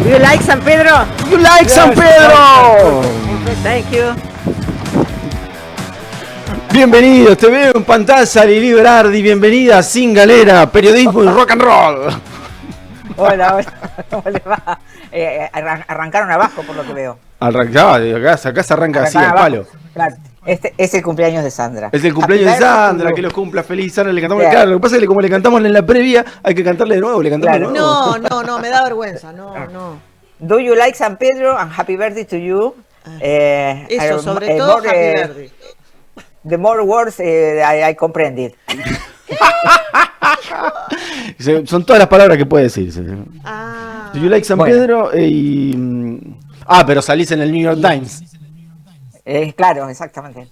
You like San Pedro? You like San Pedro. Thank you. Bienvenidos, te veo en pantalla, Lili Berardi, bienvenida a Sin Galera, periodismo y rock and roll. Hola, ¿cómo le va? Arrancaron abajo por lo que veo. Acá se arranca así, al palo. Claro, este es el cumpleaños de Sandra. Es el cumpleaños de Sandra, que los cumpla feliz. Sandra, le cantamos. Claro, lo que pasa es que como le cantamos en la previa, hay que cantarle de nuevo, le cantamos de nuevo. No, me da vergüenza, no. Do you like San Pedro and happy birthday to you? Eso, sobre todo happy birthday. The more words I comprended. Son todas las palabras que puede decir. Do you like San Pedro? Pero salís en el New York Times. Claro, exactamente.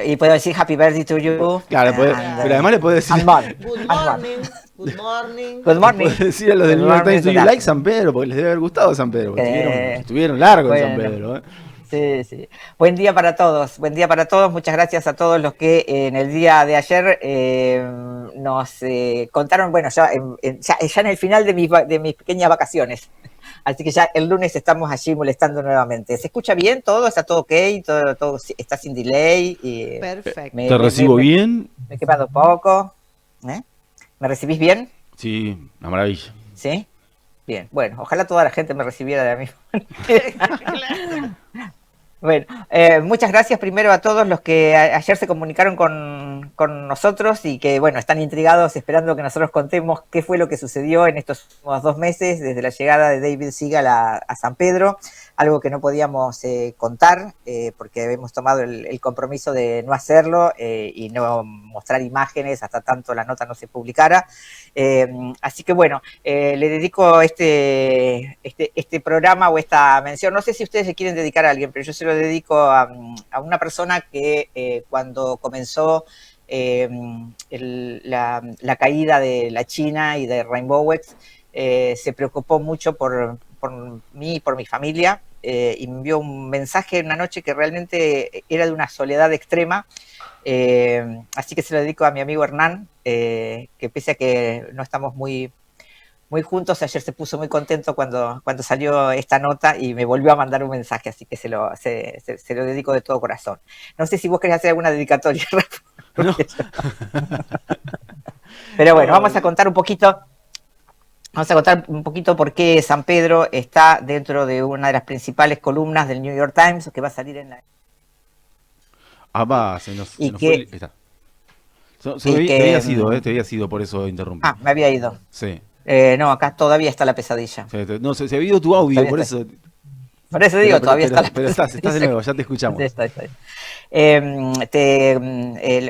Y puedo decir happy birthday to you. Claro, pero además le puedo decir Good morning. Puedes decir a los del New York Times, do you like San Pedro, porque les debe haber gustado San Pedro, porque estuvieron largos en San Pedro. Sí. Buen día para todos. Muchas gracias a todos los que en el día de ayer nos contaron, bueno, ya en el final de mis pequeñas vacaciones. Así que ya el lunes estamos allí molestando nuevamente. ¿Se escucha bien todo? ¿Está todo ok? ¿Todo está sin delay? Perfecto. ¿Te recibo bien? Me he quedado poco. ¿Me recibís bien? Sí, una maravilla. ¿Sí? Bien. Bueno, ojalá toda la gente me recibiera de la misma manera. Bueno, muchas gracias primero a todos los que ayer se comunicaron con nosotros y que, bueno, están intrigados esperando que nosotros contemos qué fue lo que sucedió en estos últimos 2 meses desde la llegada de David Seagal a San Pedro, algo que no podíamos contar porque habíamos tomado el compromiso de no hacerlo y no mostrar imágenes hasta tanto la nota no se publicara. Así que, bueno, le dedico este programa o esta mención, no sé si ustedes le quieren dedicar a alguien, pero yo se lo dedico a una persona que cuando comenzó la caída de la China y de Rainbowex se preocupó mucho por mí y por mi familia y me envió un mensaje una noche que realmente era de una soledad extrema. Así que se lo dedico a mi amigo Hernán, que pese a que no estamos muy juntos, ayer se puso muy contento cuando salió esta nota y me volvió a mandar un mensaje, así que se lo dedico de todo corazón. No sé si vos querés hacer alguna dedicatoria, Rafa. No. Pero bueno, vamos a contar un poquito por qué San Pedro está dentro de una de las principales columnas del New York Times, que va a salir en la... Se nos fue. Te había sido, por eso interrumpí. Me había ido. Sí. No, acá todavía está la pesadilla. No, se había ido tu audio, por eso. Por eso digo, todavía está la pesadilla. Pero estás de nuevo, ya te escuchamos. Está.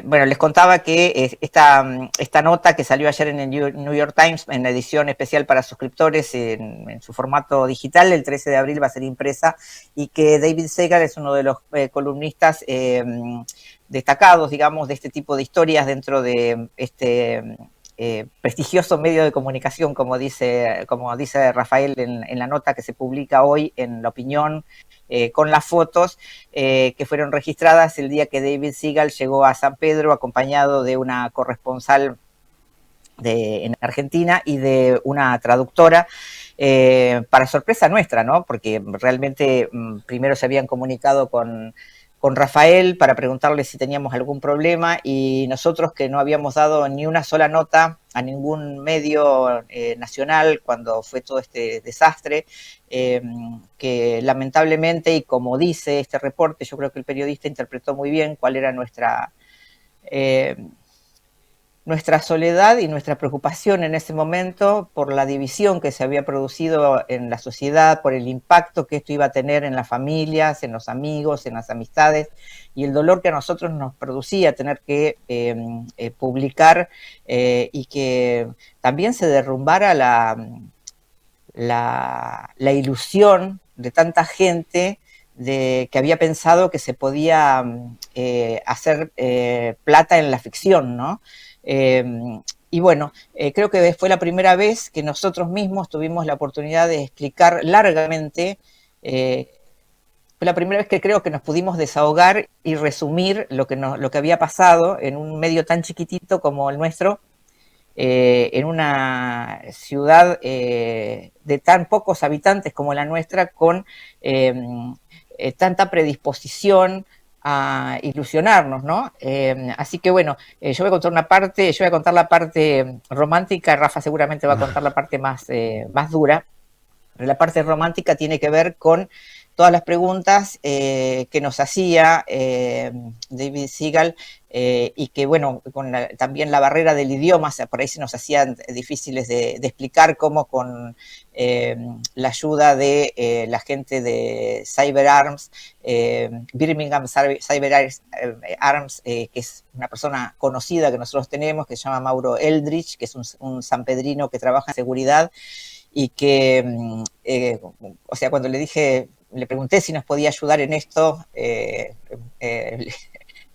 Bueno, les contaba que esta nota que salió ayer en el New York Times, en la edición especial para suscriptores, en su formato digital, el 13 de abril va a ser impresa, y que David Seagal es uno de los columnistas destacados, digamos, de este tipo de historias dentro de este prestigioso medio de comunicación, como dice Rafael en la nota que se publica hoy en La Opinión, con las fotos que fueron registradas el día que David Seagal llegó a San Pedro acompañado de una corresponsal en Argentina y de una traductora, para sorpresa nuestra, ¿no? Porque realmente primero se habían comunicado con Rafael para preguntarle si teníamos algún problema y nosotros, que no habíamos dado ni una sola nota a ningún medio nacional cuando fue todo este desastre, que lamentablemente, y como dice este reporte, yo creo que el periodista interpretó muy bien cuál era nuestra soledad y nuestra preocupación en ese momento por la división que se había producido en la sociedad, por el impacto que esto iba a tener en las familias, en los amigos, en las amistades, y el dolor que a nosotros nos producía tener que publicar y que también se derrumbara la ilusión de tanta gente que había pensado que se podía hacer plata en la ficción, ¿no? Y bueno, creo que fue la primera vez que nosotros mismos tuvimos la oportunidad de explicar largamente, fue la primera vez que creo que nos pudimos desahogar y resumir lo que había pasado en un medio tan chiquitito como el nuestro, en una ciudad de tan pocos habitantes como la nuestra, con tanta predisposición a ilusionarnos, ¿no? Así que bueno, yo voy a contar yo voy a contar la parte romántica, Rafa seguramente va a contar la parte más dura, pero la parte romántica tiene que ver con todas las preguntas que nos hacía David Seagal y que, bueno, con también la barrera del idioma, o sea, por ahí se nos hacían difíciles de explicar, cómo con la ayuda de la gente de CyberArms, Birmingham CyberArms, que es una persona conocida que nosotros tenemos, que se llama Mauro Eldridge, que es un sanpedrino que trabaja en seguridad, y que, o sea, cuando le pregunté si nos podía ayudar en esto,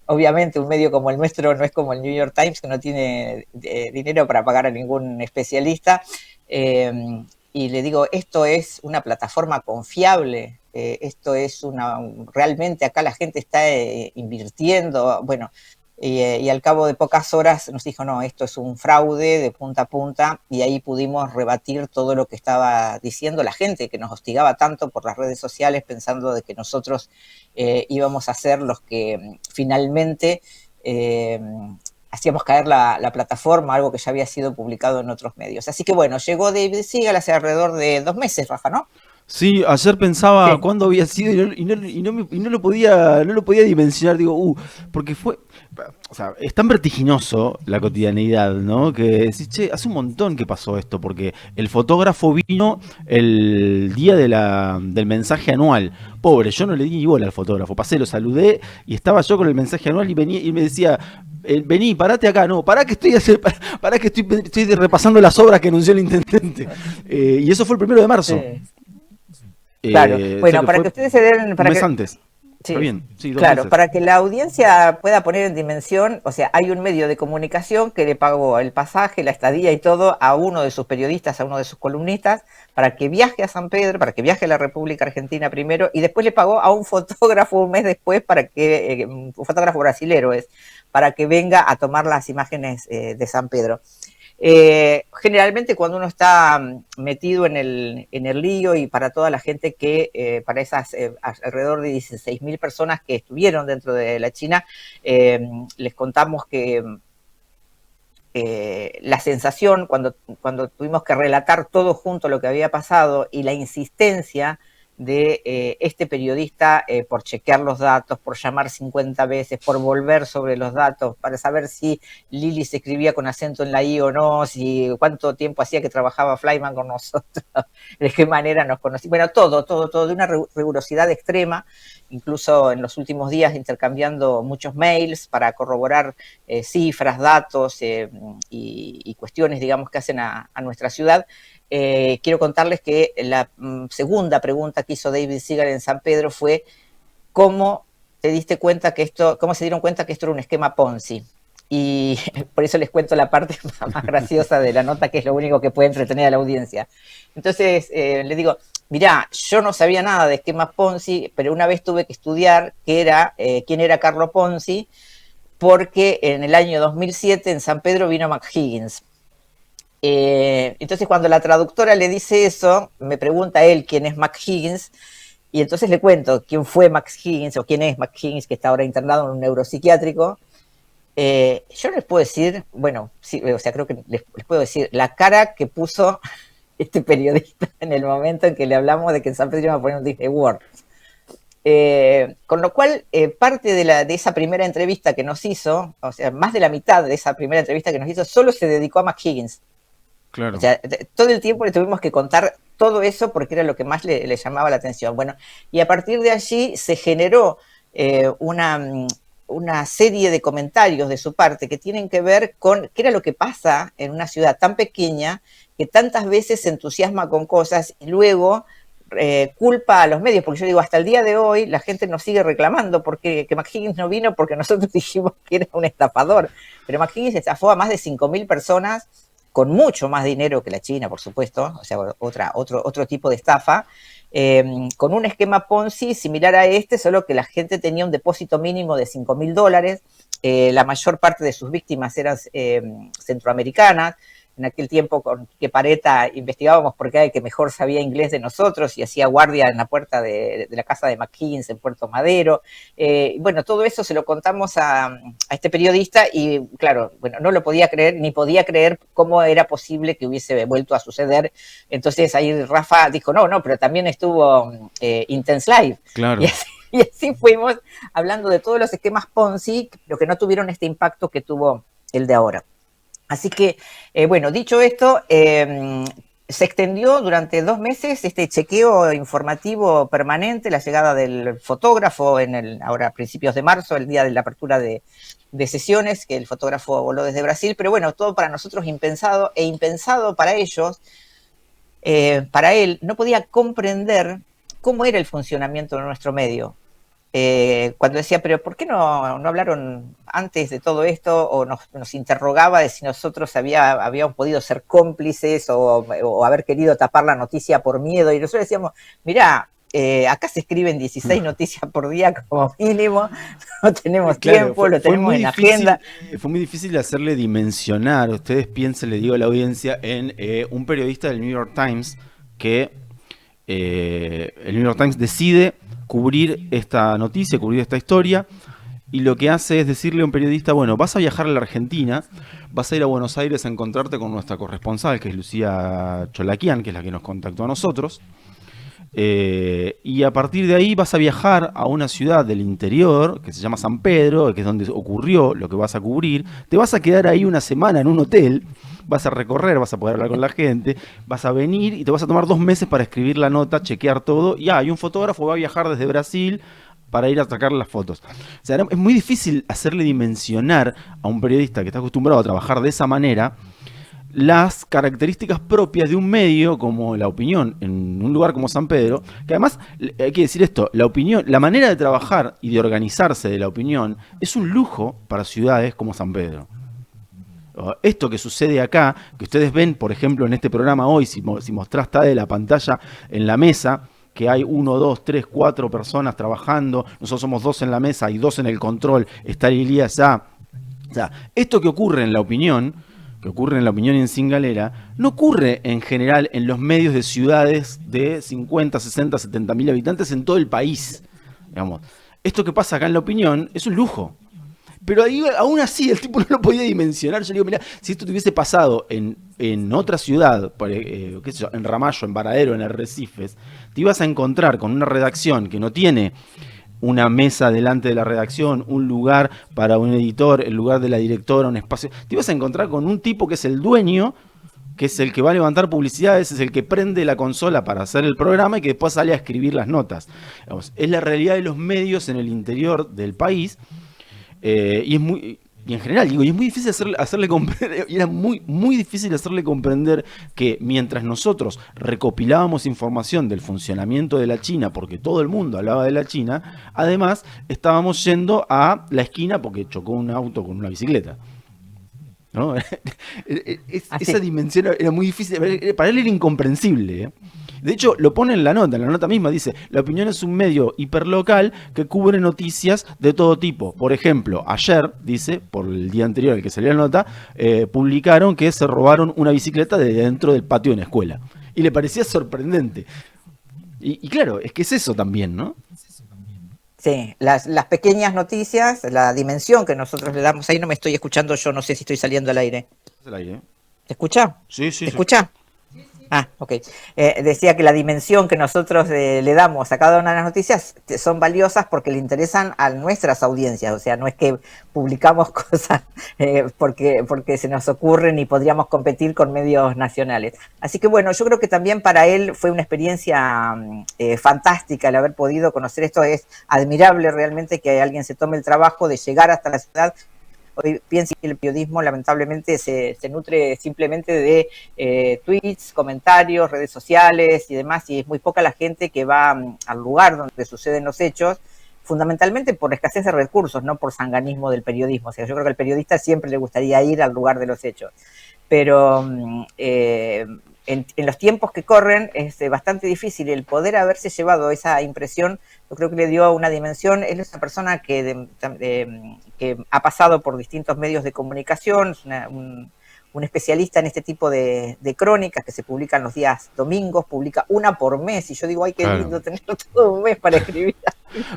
obviamente un medio como el nuestro no es como el New York Times, que no tiene dinero para pagar a ningún especialista, y le digo, esto es una plataforma confiable, esto es realmente acá la gente está invirtiendo, bueno, y al cabo de pocas horas nos dijo, no, esto es un fraude de punta a punta, y ahí pudimos rebatir todo lo que estaba diciendo la gente, que nos hostigaba tanto por las redes sociales pensando de que nosotros íbamos a ser los que finalmente hacíamos caer la plataforma, algo que ya había sido publicado en otros medios. Así que bueno, llegó David Seagal hace alrededor de 2 meses, Rafa, ¿no? Sí, ayer pensaba cuándo había sido y no lo podía dimensionar, digo, porque fue, o sea, es tan vertiginoso la cotidianeidad, ¿no? Que decís, che, hace un montón que pasó esto, porque el fotógrafo vino el día del mensaje anual. Pobre, yo no le di ni bola al fotógrafo, pasé, lo saludé y estaba yo con el mensaje anual y venía y me decía, vení, parate acá, no, pará que estoy repasando las obras que anunció el intendente. Y eso fue el 1 de marzo. Claro, bueno, para que ustedes se den... Un mes antes. Sí, bien. Sí, claro, para que la audiencia pueda poner en dimensión, o sea, hay un medio de comunicación que le pagó el pasaje, la estadía y todo a uno de sus periodistas, a uno de sus columnistas, para que viaje a San Pedro, para que viaje a la República Argentina primero, y después le pagó a un fotógrafo un mes después, un fotógrafo brasilero para que venga a tomar las imágenes de San Pedro. Generalmente cuando uno está metido en el lío, y para toda la gente para esas alrededor de 16.000 personas que estuvieron dentro de la China, les contamos que la sensación cuando tuvimos que relatar todo junto lo que había pasado, y la insistencia de este periodista por chequear los datos, por llamar 50 veces, por volver sobre los datos, para saber si Lili se escribía con acento en la I o no, si cuánto tiempo hacía que trabajaba Flyman con nosotros, de qué manera nos conocía. Bueno, todo, de una rigurosidad extrema, incluso en los últimos días intercambiando muchos mails para corroborar cifras, datos y cuestiones, digamos, que hacen a nuestra ciudad. Quiero contarles que la segunda pregunta que hizo David Seagal en San Pedro fue cómo se dieron cuenta que esto era un esquema Ponzi. Y por eso les cuento la parte más graciosa de la nota, que es lo único que puede entretener a la audiencia. Entonces le digo, mirá, yo no sabía nada de esquemas Ponzi, pero una vez tuve que estudiar quién era Carlo Ponzi, porque en el año 2007 en San Pedro vino McHiggins. Entonces cuando la traductora le dice eso, me pregunta a él quién es McHiggins, y entonces le cuento quién fue McHiggins, o quién es McHiggins, que está ahora internado en un neuropsiquiátrico. Yo les puedo decir, bueno, sí, o sea, creo que les puedo decir la cara que puso este periodista en el momento en que le hablamos de que en San Pedro iba a poner un Disney World. Con lo cual, parte de esa primera entrevista que nos hizo, o sea, más de la mitad de esa primera entrevista que nos hizo, solo se dedicó a McHiggins. Claro. O sea, todo el tiempo le tuvimos que contar todo eso porque era lo que más le llamaba la atención. Bueno, y a partir de allí se generó una serie de comentarios de su parte que tienen que ver con qué era lo que pasa en una ciudad tan pequeña que tantas veces se entusiasma con cosas y luego culpa a los medios, porque yo digo, hasta el día de hoy la gente nos sigue reclamando porque que McHiggins no vino porque nosotros dijimos que era un estafador, pero McHiggins estafó a más de 5.000 personas con mucho más dinero que la China, por supuesto, o sea, otro tipo de estafa, con un esquema Ponzi similar a este, solo que la gente tenía un depósito mínimo de $5.000, la mayor parte de sus víctimas eran centroamericanas. En aquel tiempo con Quique Pareta investigábamos por qué era el que mejor sabía inglés de nosotros y hacía guardia en la puerta de la casa de McKean en Puerto Madero. Bueno, todo eso se lo contamos a este periodista y claro, bueno, no lo podía creer, ni podía creer cómo era posible que hubiese vuelto a suceder. Entonces ahí Rafa dijo, no, pero también estuvo Intense Life. Claro. Y así fuimos hablando de todos los esquemas Ponzi, pero que no tuvieron este impacto que tuvo el de ahora. Así que, bueno, dicho esto, se extendió durante 2 meses este chequeo informativo permanente, la llegada del fotógrafo ahora a principios de marzo, el día de la apertura de sesiones, que el fotógrafo voló desde Brasil, pero bueno, todo para nosotros impensado e impensado para ellos. Para él no podía comprender cómo era el funcionamiento de nuestro medio. Cuando decía, pero ¿por qué no hablaron antes de todo esto? O nos interrogaba de si nosotros habíamos podido ser cómplices o haber querido tapar la noticia por miedo. Y nosotros decíamos, mirá, acá se escriben 16 noticias por día como mínimo, no tenemos tiempo, lo tenemos en agenda. Fue muy difícil hacerle dimensionar, ustedes piensen, le digo a la audiencia, en un periodista del New York Times que el New York Times decide cubrir esta noticia, cubrir esta historia, y lo que hace es decirle a un periodista, bueno, vas a viajar a la Argentina, vas a ir a Buenos Aires a encontrarte con nuestra corresponsal, que es Lucía Cholaquian, que es la que nos contactó a nosotros, y a partir de ahí vas a viajar a una ciudad del interior, que se llama San Pedro, que es donde ocurrió lo que vas a cubrir, te vas a quedar ahí una semana en un hotel, vas a recorrer, vas a poder hablar con la gente, vas a venir y te vas a tomar 2 meses para escribir la nota, chequear todo, y hay un fotógrafo que va a viajar desde Brasil para ir a sacar las fotos. O sea, es muy difícil hacerle dimensionar a un periodista que está acostumbrado a trabajar de esa manera las características propias de un medio como La Opinión en un lugar como San Pedro, que además, hay que decir esto, La Opinión, la manera de trabajar y de organizarse de La Opinión es un lujo para ciudades como San Pedro. Esto que sucede acá, que ustedes ven, por ejemplo, en este programa hoy, si mostrás de la pantalla en la mesa, que hay 1, 2, 3, 4 personas trabajando, nosotros somos 2 en la mesa y 2 en el control, está Elías allá. O sea, esto que ocurre en La Opinión, y en Sin Galera, no ocurre en general en los medios de ciudades de 50, 60, 70 mil habitantes en todo el país. Digamos. Esto que pasa acá en La Opinión es un lujo. Pero ahí, aún así el tipo no lo podía dimensionar. Yo le digo, mira, si esto te hubiese pasado en otra ciudad, qué sé yo, en Ramallo, en Varadero, en Arrecifes, te ibas a encontrar con una redacción que no tiene una mesa delante de la redacción, un lugar para un editor, el lugar de la directora, un espacio. Te ibas a encontrar con un tipo que es el dueño, que es el que va a levantar publicidades, es el que prende la consola para hacer el programa y que después sale a escribir las notas. Digamos, es la realidad de los medios en el interior del país. Y en general, digo, y es muy difícil hacerle comprender, y era muy difícil hacerle comprender que mientras nosotros recopilábamos información del funcionamiento de la China, porque todo el mundo hablaba de la China, además estábamos yendo a la esquina porque chocó un auto con una bicicleta. ¿No? Esa dimensión era muy difícil, para él era incomprensible, ¿eh? De hecho, lo pone en la nota misma, dice, La Opinión es un medio hiperlocal que cubre noticias de todo tipo. Por ejemplo, ayer, dice, por el día anterior al que salió la nota, publicaron que se robaron una bicicleta de dentro del patio de una escuela. Y le parecía sorprendente. Y claro, es que es eso también, ¿no? Sí, las pequeñas noticias, la dimensión que nosotros le damos, ahí no me estoy escuchando yo, no sé si estoy saliendo al aire. ¿Se escucha? Sí. ¿Se escucha? Ah, ok. Decía que la dimensión que nosotros le damos a cada una de las noticias son valiosas porque le interesan a nuestras audiencias. O sea, no es que publicamos cosas porque se nos ocurren y podríamos competir con medios nacionales. Así que bueno, yo creo que también para él fue una experiencia fantástica el haber podido conocer esto. Es admirable realmente que alguien se tome el trabajo de llegar hasta la ciudad. Hoy pienso que el periodismo lamentablemente se nutre simplemente de tweets, comentarios, redes sociales y demás, y es muy poca la gente que va al lugar donde suceden los hechos, fundamentalmente por escasez de recursos, no por sanganismo del periodismo. O sea, yo creo que al periodista siempre le gustaría ir al lugar de los hechos. Pero en los tiempos que corren es bastante difícil. El poder haberse llevado esa impresión, yo creo que le dio una dimensión. Él es una persona que ha pasado por distintos medios de comunicación, es un especialista en este tipo de crónicas que se publican los días domingos, publica una por mes, y yo digo, ay, qué lindo tener todo un mes para escribir.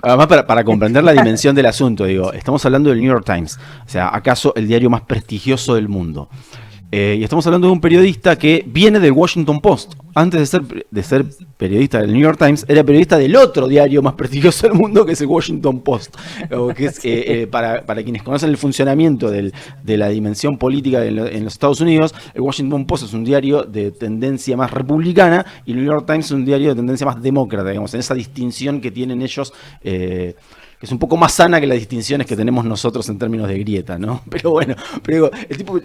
Además, para comprender la dimensión del asunto, digo, estamos hablando del New York Times, o sea, acaso el diario más prestigioso del mundo. Y estamos hablando de un periodista que viene del Washington Post. Antes de ser periodista del New York Times, era periodista del otro diario más prestigioso del mundo, que es el Washington Post. Que es, para quienes conocen el funcionamiento de la dimensión política en los Estados Unidos, el Washington Post es un diario de tendencia más republicana y el New York Times es un diario de tendencia más demócrata, digamos, en esa distinción que tienen ellos. Que es un poco más sana que las distinciones que tenemos nosotros en términos de grieta, ¿no? Pero bueno, el tipo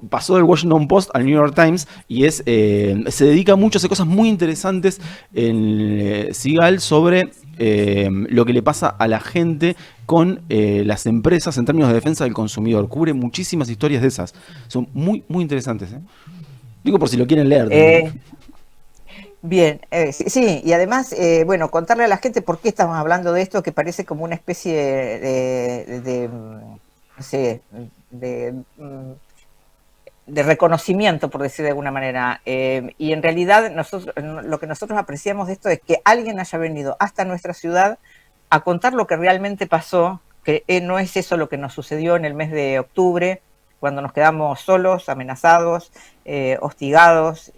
pasó del Washington Post al New York Times y se dedica mucho a hacer cosas muy interesantes en Seagal sobre lo que le pasa a la gente con las empresas en términos de defensa del consumidor. Cubre muchísimas historias de esas. Son muy, muy interesantes, ¿eh? Digo por si lo quieren leer. Bien, sí, y además, bueno, contarle a la gente por qué estamos hablando de esto, que parece como una especie no sé, de reconocimiento, por decir de alguna manera. Y en realidad lo que nosotros apreciamos de esto es que alguien haya venido hasta nuestra ciudad a contar lo que realmente pasó, que no es eso lo que nos sucedió en el mes de octubre, cuando nos quedamos solos, amenazados, hostigados,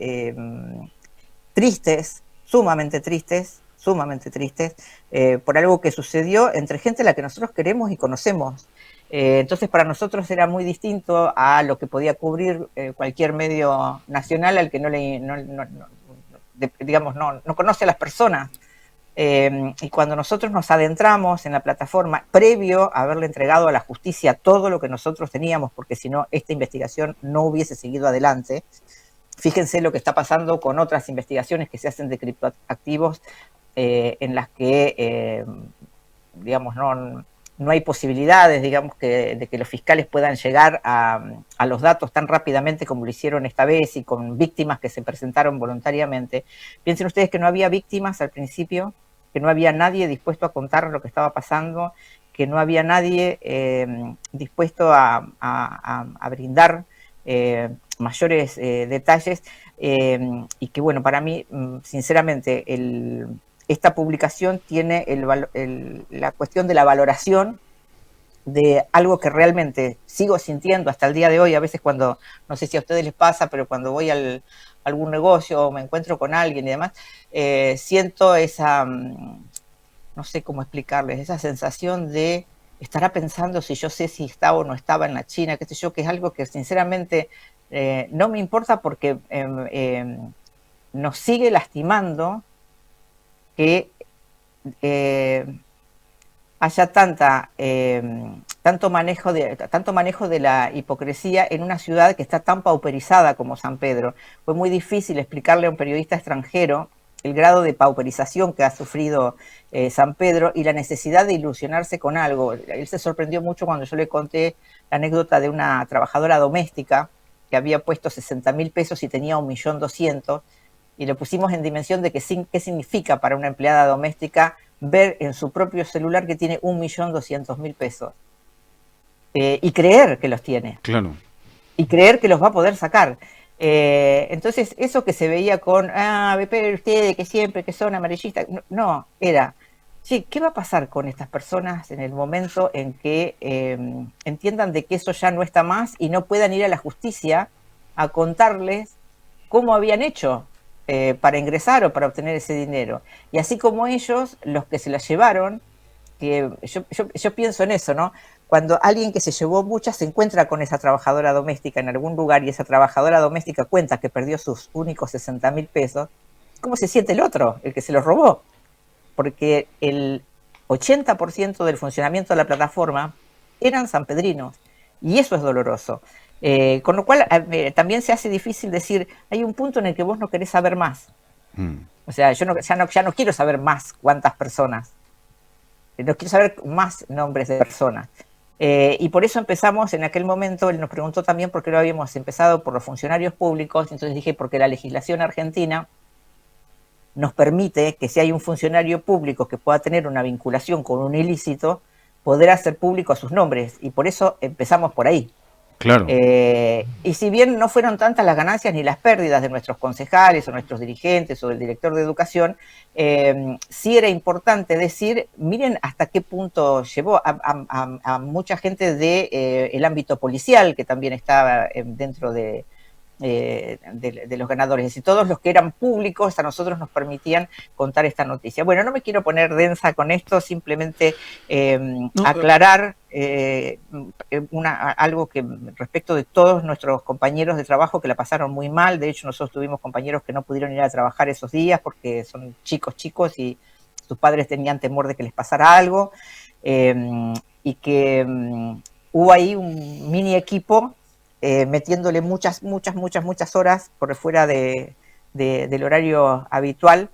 tristes, sumamente tristes, por algo que sucedió entre gente a la que nosotros queremos y conocemos. Entonces para nosotros era muy distinto a lo que podía cubrir cualquier medio nacional al que no conoce a las personas. Y cuando nosotros nos adentramos en la plataforma, previo a haberle entregado a la justicia todo lo que nosotros teníamos, porque si no, esta investigación no hubiese seguido adelante. Fíjense lo que está pasando con otras investigaciones que se hacen de criptoactivos en las que, digamos, no hay posibilidades, digamos, de que los fiscales puedan llegar a los datos tan rápidamente como lo hicieron esta vez y con víctimas que se presentaron voluntariamente. Piensen ustedes que no había víctimas al principio, que no había nadie dispuesto a contar lo que estaba pasando, que no había nadie dispuesto a brindar mayores detalles, y que bueno, para mí, sinceramente, esta publicación tiene la cuestión de la valoración de algo que realmente sigo sintiendo hasta el día de hoy. A veces cuando, no sé si a ustedes les pasa, pero cuando voy a algún negocio o me encuentro con alguien y demás, siento esa, no sé cómo explicarles, esa sensación de estará pensando si yo sé si estaba o no estaba en la China, qué sé yo, que es algo que sinceramente no me importa, porque nos sigue lastimando que haya tanto manejo de la hipocresía en una ciudad que está tan pauperizada como San Pedro. Fue muy difícil explicarle a un periodista extranjero el grado de pauperización que ha sufrido San Pedro y la necesidad de ilusionarse con algo. Él se sorprendió mucho cuando yo le conté la anécdota de una trabajadora doméstica que había puesto 60.000 pesos y tenía 1.200.000, y lo pusimos en dimensión de qué significa para una empleada doméstica ver en su propio celular que tiene 1.200.000 pesos y creer que los tiene. Claro. Y creer que los va a poder sacar. Entonces, eso que se veía con, pero ustedes que siempre que son amarillistas, no, era, sí, ¿qué va a pasar con estas personas en el momento en que entiendan de que eso ya no está más y no puedan ir a la justicia a contarles cómo habían hecho para ingresar o para obtener ese dinero? Y así como ellos, los que se la llevaron, que yo pienso en eso, ¿no? Cuando alguien que se llevó muchas se encuentra con esa trabajadora doméstica en algún lugar y esa trabajadora doméstica cuenta que perdió sus únicos 60.000 pesos, ¿cómo se siente el otro, el que se los robó? Porque el 80% del funcionamiento de la plataforma eran sanpedrinos, y eso es doloroso. Con lo cual también se hace difícil decir, hay un punto en el que vos no querés saber más. O sea, yo ya no quiero saber más cuántas personas, no quiero saber más nombres de personas. Y por eso empezamos en aquel momento, él nos preguntó también por qué lo habíamos empezado por los funcionarios públicos, entonces dije, porque la legislación argentina nos permite que si hay un funcionario público que pueda tener una vinculación con un ilícito, poder hacer público sus nombres, y por eso empezamos por ahí. Claro. Y si bien no fueron tantas las ganancias ni las pérdidas de nuestros concejales o nuestros dirigentes o del director de educación, sí era importante decir, miren hasta qué punto llevó a mucha gente del ámbito policial, que también estaba dentro de los ganadores. Es decir, todos los que eran públicos a nosotros nos permitían contar esta noticia. Bueno, no me quiero poner densa con esto, simplemente aclarar algo que respecto de todos nuestros compañeros de trabajo que la pasaron muy mal. De hecho, nosotros tuvimos compañeros que no pudieron ir a trabajar esos días porque son chicos y sus padres tenían temor de que les pasara algo, y que hubo ahí un mini equipo metiéndole muchas horas por fuera del horario habitual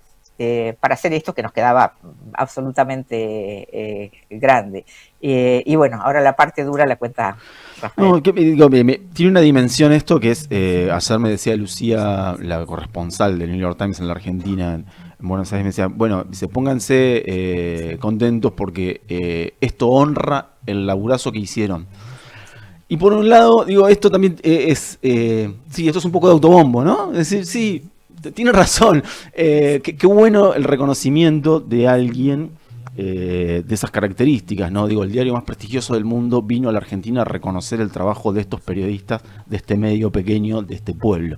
para hacer esto que nos quedaba absolutamente grande. Y bueno, ahora la parte dura la cuenta Rafael. No, tiene una dimensión esto que es, ayer me decía Lucía, la corresponsal del New York Times en la Argentina, en Buenos Aires, me decía, bueno, pónganse contentos porque esto honra el laburazo que hicieron. Y por un lado, digo, esto también sí, esto es un poco de autobombo, ¿no? Es decir, sí, tiene razón. Qué bueno el reconocimiento de alguien de esas características, ¿no? Digo, el diario más prestigioso del mundo vino a la Argentina a reconocer el trabajo de estos periodistas, de este medio pequeño, de este pueblo.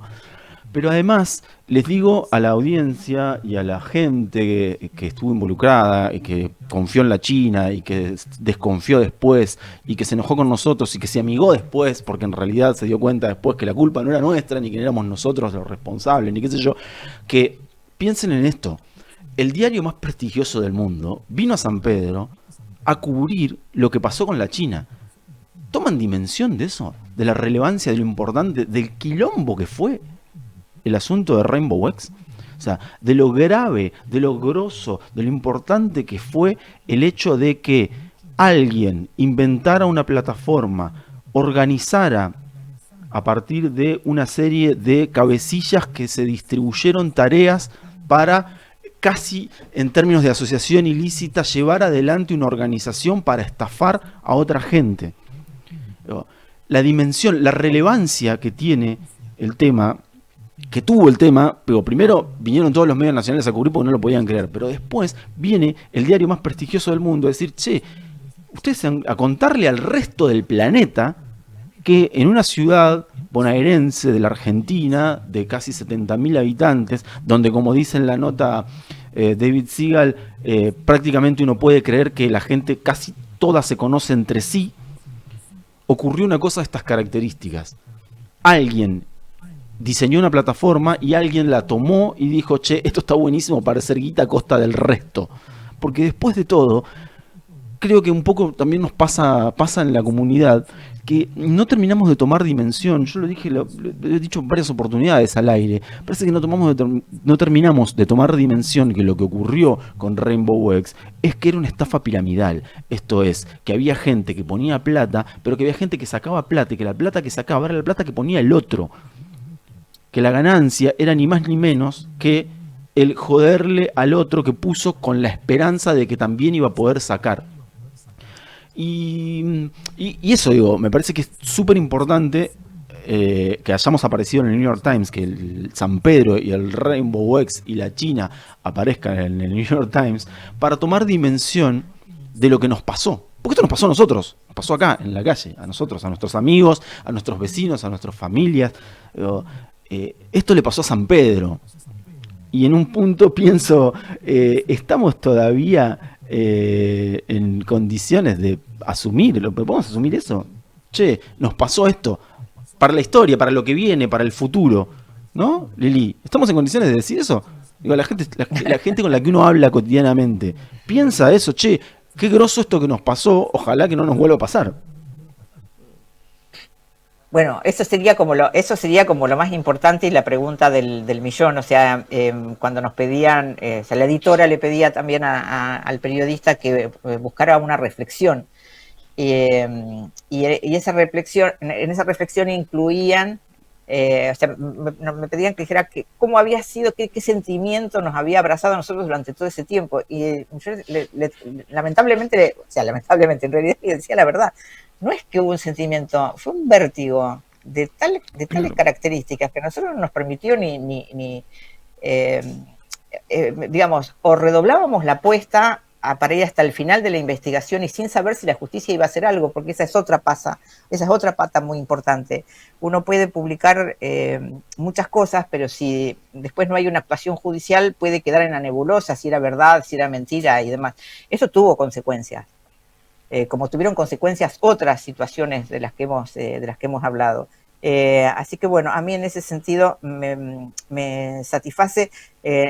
Pero además, les digo a la audiencia y a la gente que estuvo involucrada y que confió en la China y que desconfió después y que se enojó con nosotros y que se amigó después porque en realidad se dio cuenta después que la culpa no era nuestra ni que éramos nosotros los responsables ni qué sé yo, que piensen en esto. El diario más prestigioso del mundo vino a San Pedro a cubrir lo que pasó con la China. ¿Toman dimensión de eso? De la relevancia, de lo importante, del quilombo que fue el asunto de Rainbow X, o sea, de lo grave, de lo grosso, de lo importante que fue el hecho de que alguien inventara una plataforma, organizara a partir de una serie de cabecillas que se distribuyeron tareas para, casi en términos de asociación ilícita, llevar adelante una organización para estafar a otra gente. La dimensión, la relevancia que tiene el tema, que tuvo el tema, pero primero vinieron todos los medios nacionales a cubrir porque no lo podían creer, pero después viene el diario más prestigioso del mundo a decir, che, ustedes a contarle al resto del planeta que en una ciudad bonaerense de la Argentina, de casi 70.000 habitantes, donde, como dice en la nota David Seagal, prácticamente uno puede creer que la gente casi toda se conoce entre sí, ocurrió una cosa de estas características. Alguien diseñó una plataforma y alguien la tomó y dijo, che, esto está buenísimo para hacer guita a costa del resto. Porque después de todo, creo que un poco también nos pasa en la comunidad, que no terminamos de tomar dimensión. Yo lo dije, lo he dicho en varias oportunidades al aire. Parece que no terminamos de tomar dimensión que lo que ocurrió con Rainbow X es que era una estafa piramidal. Esto es, que había gente que ponía plata, pero que había gente que sacaba plata y que la plata que sacaba era la plata que ponía el otro. Que la ganancia era ni más ni menos que el joderle al otro que puso con la esperanza de que también iba a poder sacar. Y eso, digo, me parece que es súper importante que hayamos aparecido en el New York Times, que el San Pedro y el Rainbow X y la China aparezcan en el New York Times para tomar dimensión de lo que nos pasó. Porque esto nos pasó a nosotros, nos pasó acá, en la calle, a nosotros, a nuestros amigos, a nuestros vecinos, a nuestras familias. Esto le pasó a San Pedro. Y en un punto pienso, estamos todavía en condiciones de asumirlo. ¿Podemos asumir eso? Che, nos pasó esto. Para la historia, para lo que viene, para el futuro. ¿No, Lili? ¿Estamos en condiciones de decir eso? Digo, la gente con la que uno habla cotidianamente piensa eso, che, qué groso esto que nos pasó, ojalá que no nos vuelva a pasar. Bueno, eso sería como lo más importante y la pregunta del millón. O sea, cuando nos pedían, o sea, la editora le pedía también al periodista que buscara una reflexión. Y esa reflexión, en esa reflexión incluían, o sea, me pedían que dijera que cómo había sido, qué sentimiento nos había abrazado a nosotros durante todo ese tiempo. Y yo lamentablemente, o sea, lamentablemente, en realidad le decía la verdad, no es que hubo un sentimiento, fue un vértigo de tales características que a nosotros no nos permitió digamos, o redoblábamos la apuesta para ir hasta el final de la investigación y sin saber si la justicia iba a hacer algo, porque esa es otra pata muy importante. Uno puede publicar muchas cosas, pero si después no hay una actuación judicial, puede quedar en la nebulosa si era verdad, si era mentira y demás. Eso tuvo consecuencias, como tuvieron consecuencias otras situaciones de las que hemos hablado. Así que bueno, a mí en ese sentido me satisface,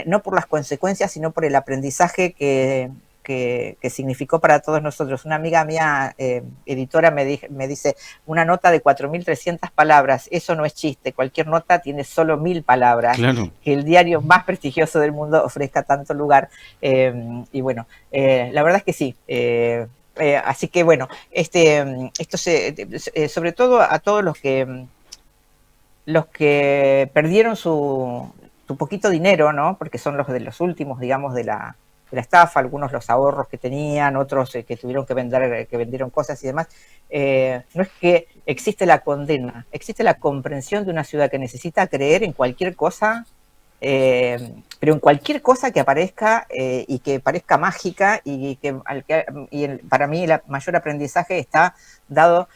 no por las consecuencias, sino por el aprendizaje que significó para todos nosotros. Una amiga mía, editora, me dice, una nota de 4.300 palabras, eso no es chiste, cualquier nota tiene solo 1.000 palabras, claro. Que el diario más prestigioso del mundo ofrezca tanto lugar. Y bueno, la verdad es que sí. Así que bueno, esto sobre todo a todos los que perdieron su poquito dinero, ¿no? Porque son los de los últimos, digamos, de la estafa, algunos los ahorros que tenían, otros que tuvieron que vender, que vendieron cosas y demás. No es que existe la condena, existe la comprensión de una ciudad que necesita creer en cualquier cosa, pero en cualquier cosa que aparezca y que parezca mágica para mí el mayor aprendizaje está dado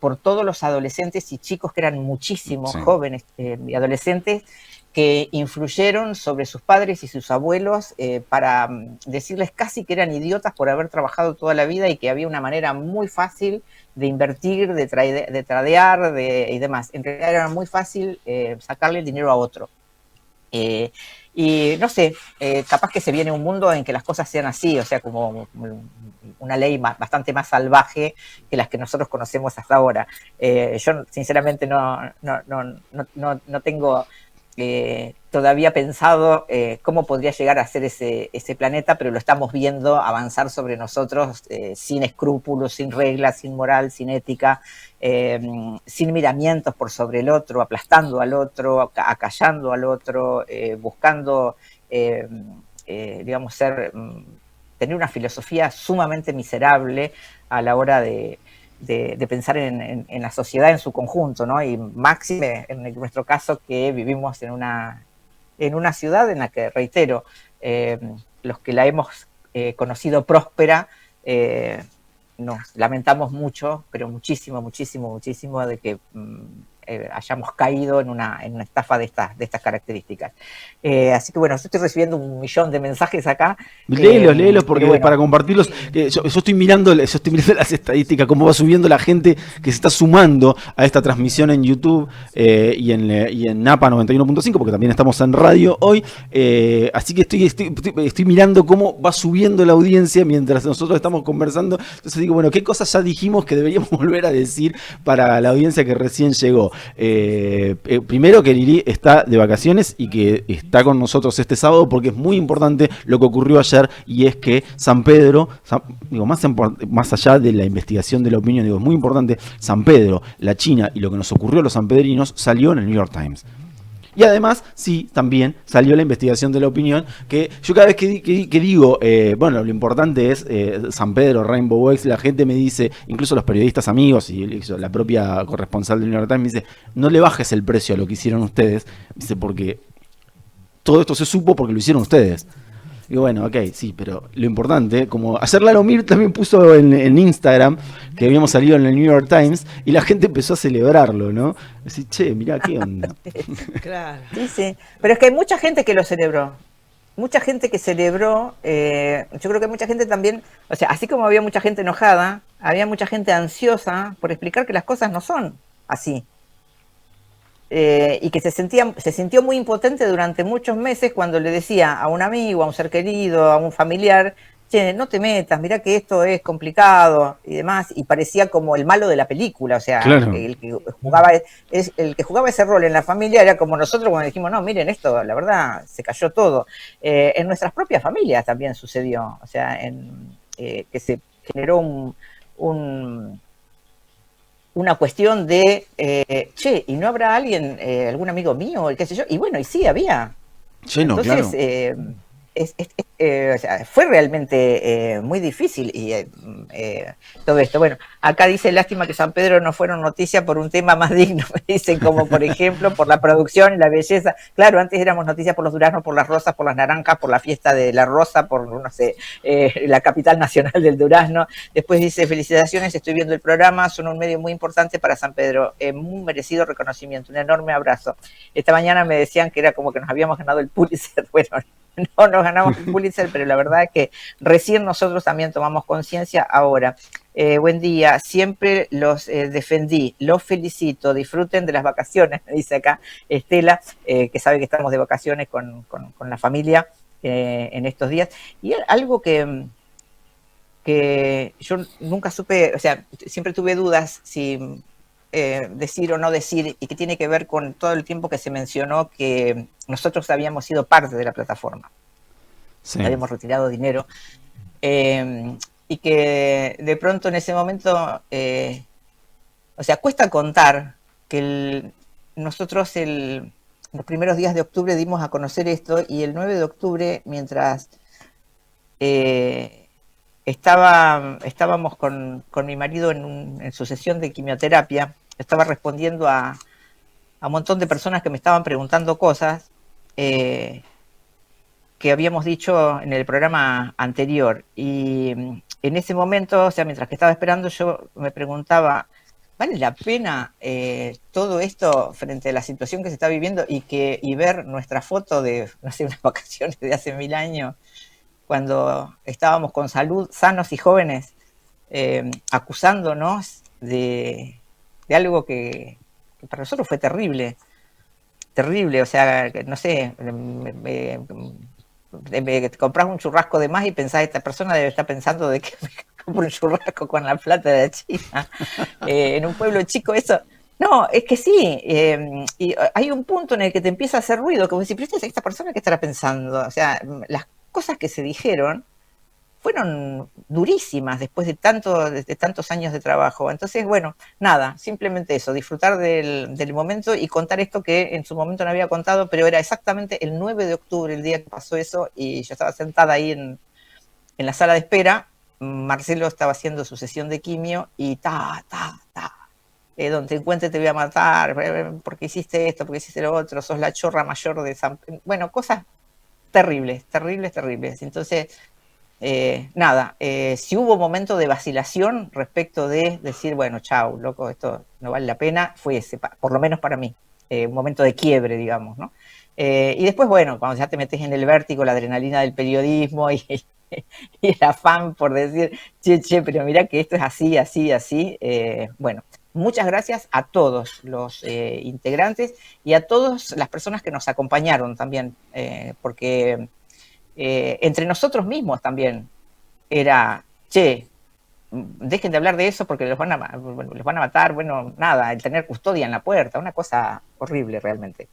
por todos los adolescentes y chicos que eran muchísimos, sí, jóvenes y adolescentes que influyeron sobre sus padres y sus abuelos para decirles casi que eran idiotas por haber trabajado toda la vida y que había una manera muy fácil de invertir, de tradear y demás. En realidad era muy fácil sacarle el dinero a otro. Y no sé, capaz que se viene un mundo en que las cosas sean así, o sea, como una ley bastante más salvaje que las que nosotros conocemos hasta ahora. Yo sinceramente no tengo todavía pensado cómo podría llegar a ser ese planeta, pero lo estamos viendo avanzar sobre nosotros sin escrúpulos, sin reglas, sin moral, sin ética, sin miramientos por sobre el otro, aplastando al otro, acallando al otro, buscando, digamos, tener una filosofía sumamente miserable a la hora de pensar en la sociedad en su conjunto, ¿no? Y máxime en nuestro caso que vivimos en una ciudad en la que, reitero, los que la hemos conocido próspera, nos lamentamos mucho, pero muchísimo, muchísimo, muchísimo de que hayamos caído en una estafa de estas características. Así que bueno, yo estoy recibiendo 1.000.000 de mensajes acá. Léelos, porque bueno, para compartirlos, yo estoy mirando las estadísticas, cómo va subiendo la gente que se está sumando a esta transmisión en YouTube y en Napa 91.5, porque también estamos en radio hoy. Así que estoy mirando cómo va subiendo la audiencia mientras nosotros estamos conversando. Entonces digo, bueno, ¿qué cosas ya dijimos que deberíamos volver a decir para la audiencia que recién llegó? Primero, que Lili está de vacaciones y que está con nosotros este sábado porque es muy importante lo que ocurrió ayer, y es que San Pedro, más allá de la investigación de la opinión, es muy importante, San Pedro, la China y lo que nos ocurrió a los sanpedrinos salió en el New York Times. Y además, sí, también salió la investigación de la opinión, que yo cada vez que digo, bueno, lo importante es San Pedro, Rainbow X, la gente me dice, incluso los periodistas amigos y la propia corresponsal del New York Times me dice, no le bajes el precio a lo que hicieron ustedes, dice, porque todo esto se supo porque lo hicieron ustedes. Digo, bueno, ok, sí, pero lo importante, como ayer Lalo Mir también puso en Instagram que habíamos salido en el New York Times y la gente empezó a celebrarlo, ¿no? Decir, che, mirá, ¿qué onda? Claro. Sí, sí, pero es que hay mucha gente que lo celebró. Mucha gente que celebró, yo creo que mucha gente también, o sea, así como había mucha gente enojada, había mucha gente ansiosa por explicar que las cosas no son así. Y que se sintió muy impotente durante muchos meses cuando le decía a un amigo, a un ser querido, a un familiar, che, no te metas, mirá que esto es complicado y demás, y parecía como el malo de la película, o sea, claro, el que jugaba ese rol en la familia era como nosotros cuando dijimos, no, miren esto, la verdad, se cayó todo. En nuestras propias familias también sucedió, o sea, que se generó una cuestión de, che, ¿y no habrá alguien, algún amigo mío, qué sé yo? Y bueno, y sí, había. Lleno, Entonces, claro. o sea, fue realmente muy difícil y todo esto. Bueno, acá dice, lástima que San Pedro no fueron noticia por un tema más digno, me dicen, como por ejemplo por la producción y la belleza. Claro, antes éramos noticias por los duraznos, por las rosas, por las naranjas, por la fiesta de la rosa, por, no sé, la capital nacional del durazno. Después dice, felicitaciones, estoy viendo el programa, son un medio muy importante para San Pedro, muy merecido reconocimiento, un enorme abrazo. Esta mañana me decían que era como que nos habíamos ganado el Pulitzer. Bueno, no nos ganamos el Pulitzer, pero la verdad es que recién nosotros también tomamos conciencia ahora. Buen día, siempre los defendí, los felicito, disfruten de las vacaciones, me dice acá Estela, que sabe que estamos de vacaciones con la familia en estos días. Y algo que yo nunca supe, o sea, siempre tuve dudas si decir o no decir, y que tiene que ver con todo el tiempo que se mencionó que nosotros habíamos sido parte de la plataforma, Sí. habíamos retirado dinero, y que de pronto en ese momento, o sea, cuesta contar que nosotros los primeros días de octubre dimos a conocer esto, y el 9 de octubre, mientras estábamos con mi marido en su sesión de quimioterapia, estaba respondiendo a un montón de personas que me estaban preguntando cosas que habíamos dicho en el programa anterior. Y en ese momento, o sea, mientras que estaba esperando, yo me preguntaba, ¿vale la pena todo esto frente a la situación que se está viviendo y ver nuestra foto de, no sé, unas vacaciones de hace 1000 años, cuando estábamos con salud, sanos y jóvenes, acusándonos de algo que para nosotros fue terrible, terrible, o sea, no sé, te compras un churrasco de más y pensás, esta persona debe estar pensando de que me compro un churrasco con la plata de China. En un pueblo chico eso... No, es que sí, y hay un punto en el que te empieza a hacer ruido, como si, pero esta persona que estará pensando, o sea, las cosas que se dijeron fueron durísimas después de tantos años de trabajo. Entonces, bueno, nada, simplemente eso, disfrutar del momento y contar esto que en su momento no había contado, pero era exactamente el 9 de octubre el día que pasó eso, y yo estaba sentada ahí en la sala de espera. Marcelo estaba haciendo su sesión de quimio y donde te encuentre te voy a matar, porque hiciste esto, porque hiciste lo otro, sos la chorra mayor de San... Bueno, cosas terribles, terribles, terribles. Entonces, nada, si hubo momento de vacilación respecto de decir, bueno, chau, loco, esto no vale la pena, fue ese, por lo menos para mí, un momento de quiebre, digamos, ¿no? Y después, bueno, cuando ya te metes en el vértigo, la adrenalina del periodismo y el afán por decir, che, pero mira que esto es así, así, así, bueno, muchas gracias a todos los integrantes y a todas las personas que nos acompañaron también, porque entre nosotros mismos también era, che, dejen de hablar de eso porque los van a matar, bueno, nada, el tener custodia en la puerta, una cosa horrible realmente.